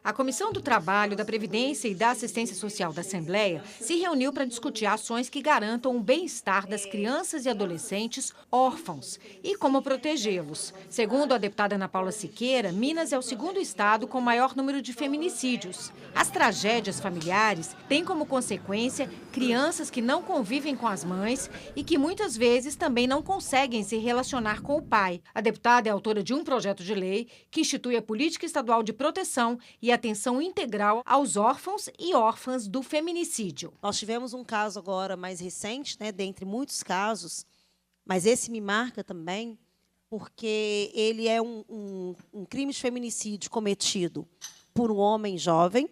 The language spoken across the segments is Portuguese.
A Comissão do Trabalho, da Previdência e da Assistência Social da Assembleia se reuniu para discutir ações que garantam o bem-estar das crianças e adolescentes órfãos e como protegê-los. Segundo a deputada Ana Paula Siqueira, Minas é o segundo estado com maior número de feminicídios. As tragédias familiares têm como consequência crianças que não convivem com as mães e que muitas vezes também não conseguem se relacionar com o pai. A deputada é autora de um projeto de lei que institui a Política Estadual de Proteção e atenção integral aos órfãos e órfãs do feminicídio. Nós tivemos um caso agora mais recente, dentre muitos casos, mas esse me marca também, porque ele é um crime de feminicídio cometido por um homem jovem,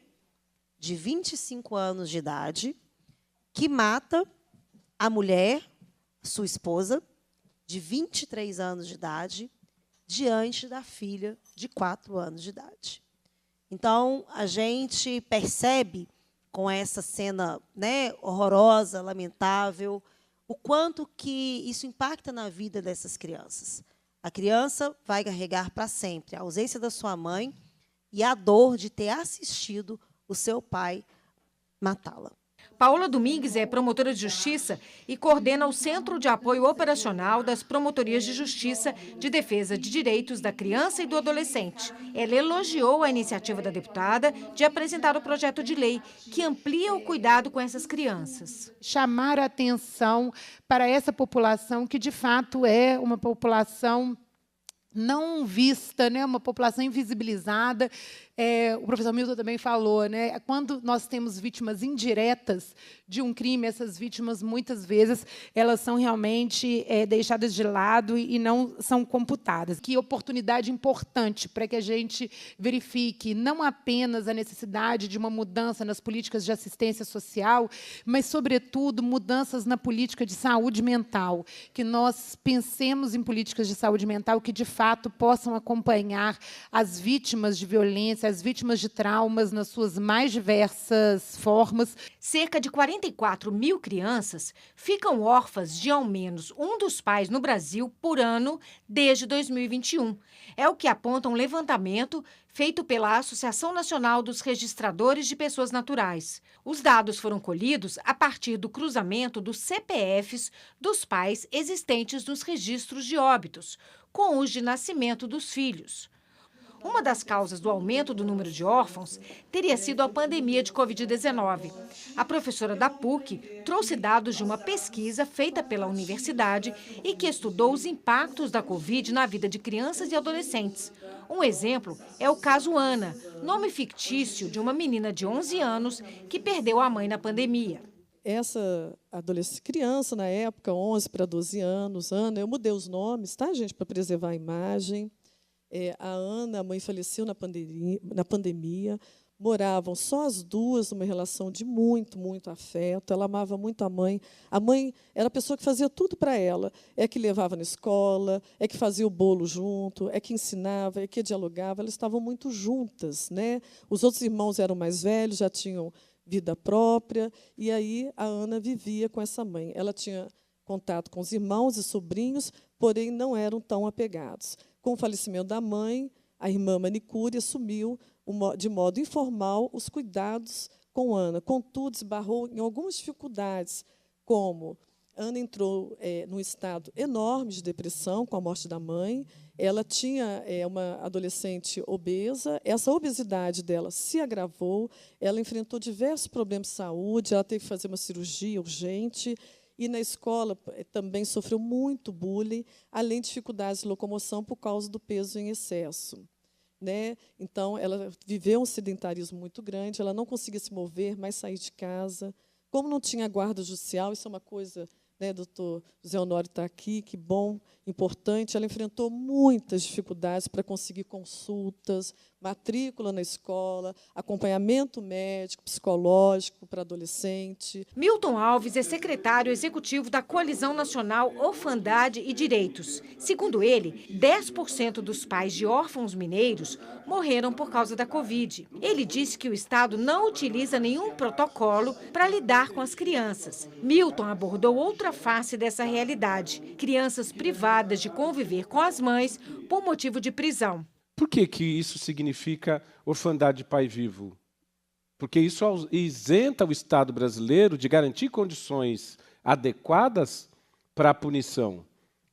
de 25 anos de idade, que mata a mulher, sua esposa, de 23 anos de idade, diante da filha de 4 anos de idade. Então, a gente percebe, com essa cena horrorosa, lamentável, o quanto que isso impacta na vida dessas crianças. A criança vai carregar para sempre a ausência da sua mãe e a dor de ter assistido o seu pai matá-la. Paola Domingues é promotora de justiça e coordena o Centro de Apoio Operacional das Promotorias de Justiça de Defesa de Direitos da Criança e do Adolescente. Ela elogiou a iniciativa da deputada de apresentar o projeto de lei que amplia o cuidado com essas crianças. Chamar a atenção para essa população que, de fato, é uma população não vista, uma população invisibilizada. O professor Milton também falou, quando nós temos vítimas indiretas de um crime, essas vítimas, muitas vezes, elas são realmente deixadas de lado e não são computadas. Que oportunidade importante para que a gente verifique não apenas a necessidade de uma mudança nas políticas de assistência social, mas, sobretudo, mudanças na política de saúde mental, que nós pensemos em políticas de saúde mental que, de fato, possam acompanhar as vítimas de violência, as vítimas de traumas nas suas mais diversas formas. Cerca de 44 mil crianças ficam órfãs de ao menos um dos pais no Brasil por ano desde 2021. É o que aponta um levantamento feito pela Associação Nacional dos Registradores de Pessoas Naturais. Os dados foram colhidos a partir do cruzamento dos CPFs dos pais existentes nos registros de óbitos, com os de nascimento dos filhos. Uma das causas do aumento do número de órfãos teria sido a pandemia de Covid-19. A professora da PUC trouxe dados de uma pesquisa feita pela universidade e que estudou os impactos da Covid na vida de crianças e adolescentes. Um exemplo é o caso Ana, nome fictício de uma menina de 11 anos que perdeu a mãe na pandemia. Essa criança, na época, 11 para 12 anos, Ana, eu mudei os nomes, tá, gente, para preservar a imagem. A Ana, a mãe, faleceu na pandemia, moravam só as duas numa relação de muito, muito afeto. Ela amava muito a mãe. A mãe era a pessoa que fazia tudo para ela. É que levava na escola, é que fazia o bolo junto, é que ensinava, é que dialogava. Elas estavam muito juntas. Os outros irmãos eram mais velhos, já tinham vida própria, e aí a Ana vivia com essa mãe. Ela tinha contato com os irmãos e sobrinhos, porém não eram tão apegados. Com o falecimento da mãe, a irmã manicure assumiu, de modo informal, os cuidados com Ana. Contudo, esbarrou em algumas dificuldades, como Ana entrou num estado enorme de depressão com a morte da mãe. Ela tinha uma adolescente obesa. Essa obesidade dela se agravou. Ela enfrentou diversos problemas de saúde. Ela teve que fazer uma cirurgia urgente. E, na escola, também sofreu muito bullying, além de dificuldades de locomoção por causa do peso em excesso. Então, ela viveu um sedentarismo muito grande, ela não conseguia se mover, mais sair de casa. Como não tinha guarda judicial, isso é uma coisa, doutor José Honório está aqui, que bom, importante, ela enfrentou muitas dificuldades para conseguir consultas, matrícula na escola, acompanhamento médico, psicológico para adolescente. Milton Alves é secretário executivo da Coalizão Nacional Orfandade e Direitos. Segundo ele, 10% dos pais de órfãos mineiros morreram por causa da Covid. Ele disse que o Estado não utiliza nenhum protocolo para lidar com as crianças. Milton abordou outra face dessa realidade: crianças privadas de conviver com as mães por motivo de prisão. Por que isso significa orfandade de pai vivo? Porque isso isenta o Estado brasileiro de garantir condições adequadas para a punição.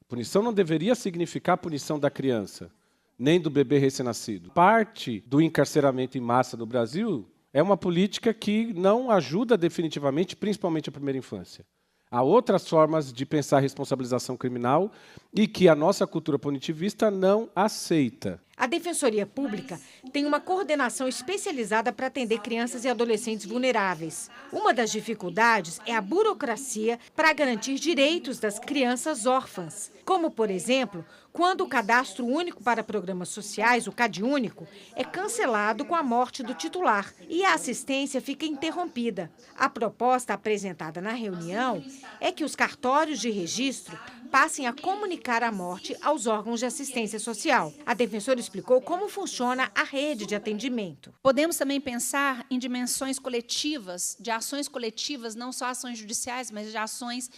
Punição não deveria significar a punição da criança, nem do bebê recém-nascido. Parte do encarceramento em massa no Brasil é uma política que não ajuda definitivamente, principalmente a primeira infância. Há outras formas de pensar a responsabilização criminal e que a nossa cultura punitivista não aceita. A Defensoria Pública tem uma coordenação especializada para atender crianças e adolescentes vulneráveis. Uma das dificuldades é a burocracia para garantir direitos das crianças órfãs, como, por exemplo, quando o Cadastro Único para Programas Sociais, o CadÚnico, é cancelado com a morte do titular e a assistência fica interrompida. A proposta apresentada na reunião é que os cartórios de registro passem a comunicar a morte aos órgãos de assistência social. A defensora explicou como funciona a rede de atendimento. Podemos também pensar em dimensões coletivas, de ações coletivas, não só ações judiciais, mas de ações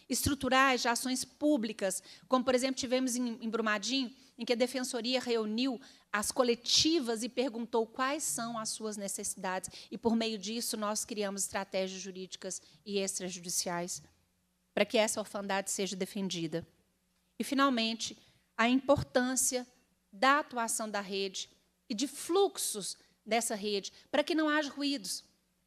estruturais, de ações públicas, como, por exemplo, tivemos em Brumadinho, em que a Defensoria reuniu as coletivas e perguntou quais são as suas necessidades. E, por meio disso, nós criamos estratégias jurídicas e extrajudiciais para que essa orfandade seja defendida. E, finalmente, a importância da atuação da rede e de fluxos dessa rede, para que não haja ruídos,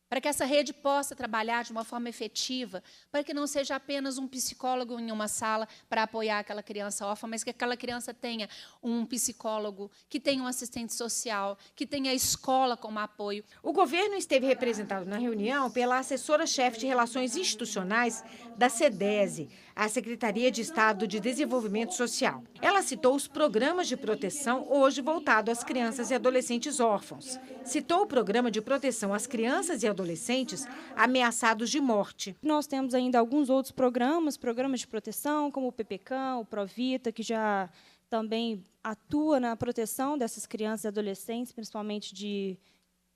para que essa rede possa trabalhar de uma forma efetiva, para que não seja apenas um psicólogo em uma sala para apoiar aquela criança órfã, mas que aquela criança tenha um psicólogo, que tenha um assistente social, que tenha a escola como apoio. O governo esteve representado na reunião pela assessora-chefe de Relações Institucionais da SEDESE, a Secretaria de Estado de Desenvolvimento Social. Ela citou os programas de proteção hoje voltados às crianças e adolescentes órfãos. Citou o programa de proteção às crianças e adolescentes ameaçados de morte. Nós temos ainda alguns outros programas de proteção, como o PPCAM, o Provita, que já também atua na proteção dessas crianças e adolescentes, principalmente de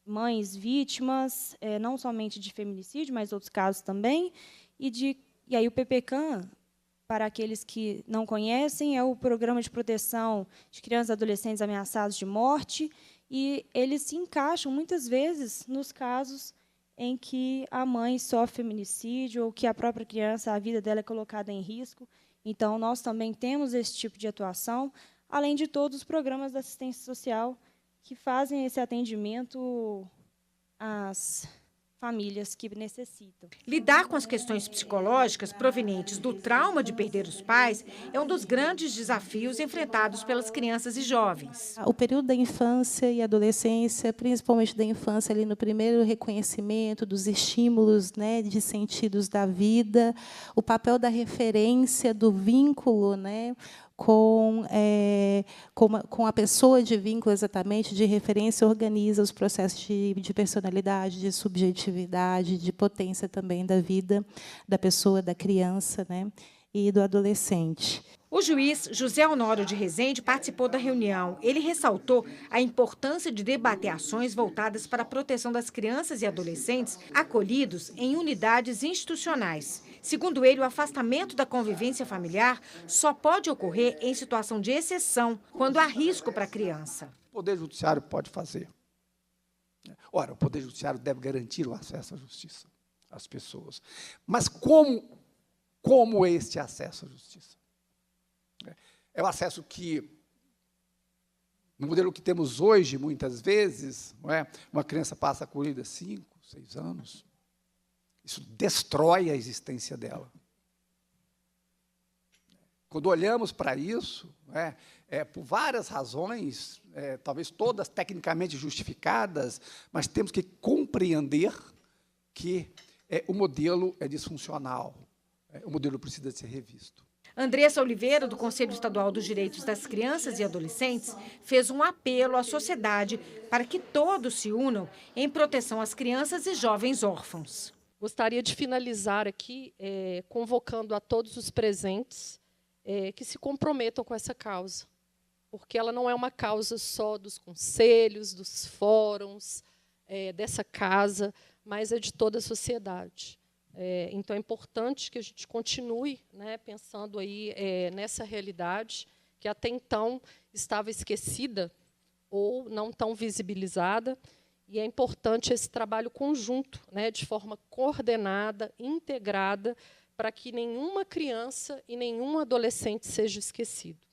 mães vítimas, não somente de feminicídio, mas outros casos também. E aí o PPCAM, para aqueles que não conhecem, é o Programa de Proteção de Crianças e Adolescentes Ameaçados de Morte, e eles se encaixam, muitas vezes, nos casos em que a mãe sofre feminicídio ou que a própria criança, a vida dela é colocada em risco. Então, nós também temos esse tipo de atuação, além de todos os programas da assistência social que fazem esse atendimento às famílias que necessitam. Lidar com as questões psicológicas provenientes do trauma de perder os pais é um dos grandes desafios enfrentados pelas crianças e jovens. O período da infância e adolescência, principalmente da infância, ali no primeiro reconhecimento dos estímulos, né, de sentidos da vida, o papel da referência, do vínculo, né, com a pessoa de vínculo, exatamente, de referência, organiza os processos de personalidade, de subjetividade, de potência também da vida da pessoa, da criança, né, e do adolescente. O juiz José Honório de Rezende participou da reunião. Ele ressaltou a importância de debater ações voltadas para a proteção das crianças e adolescentes acolhidos em unidades institucionais. Segundo ele, o afastamento da convivência familiar só pode ocorrer em situação de exceção, quando há risco para a criança. O Poder Judiciário pode fazer. Ora, o Poder Judiciário deve garantir o acesso à justiça às pessoas. Mas como este acesso à justiça? É o acesso que, no modelo que temos hoje, muitas vezes, não é? Uma criança passa a corrida 5, 6 anos. Isso destrói a existência dela. Quando olhamos para isso, por várias razões, talvez todas tecnicamente justificadas, mas temos que compreender que o modelo é disfuncional, o modelo precisa ser revisto. Andressa Oliveira, do Conselho Estadual dos Direitos das Crianças e Adolescentes, fez um apelo à sociedade para que todos se unam em proteção às crianças e jovens órfãos. Gostaria de finalizar aqui convocando a todos os presentes que se comprometam com essa causa, porque ela não é uma causa só dos conselhos, dos fóruns, dessa casa, mas é de toda a sociedade. Então, é importante que a gente continue, né, pensando aí nessa realidade, que até então estava esquecida ou não tão visibilizada. E é importante esse trabalho conjunto, né, de forma coordenada, integrada, para que nenhuma criança e nenhum adolescente seja esquecido.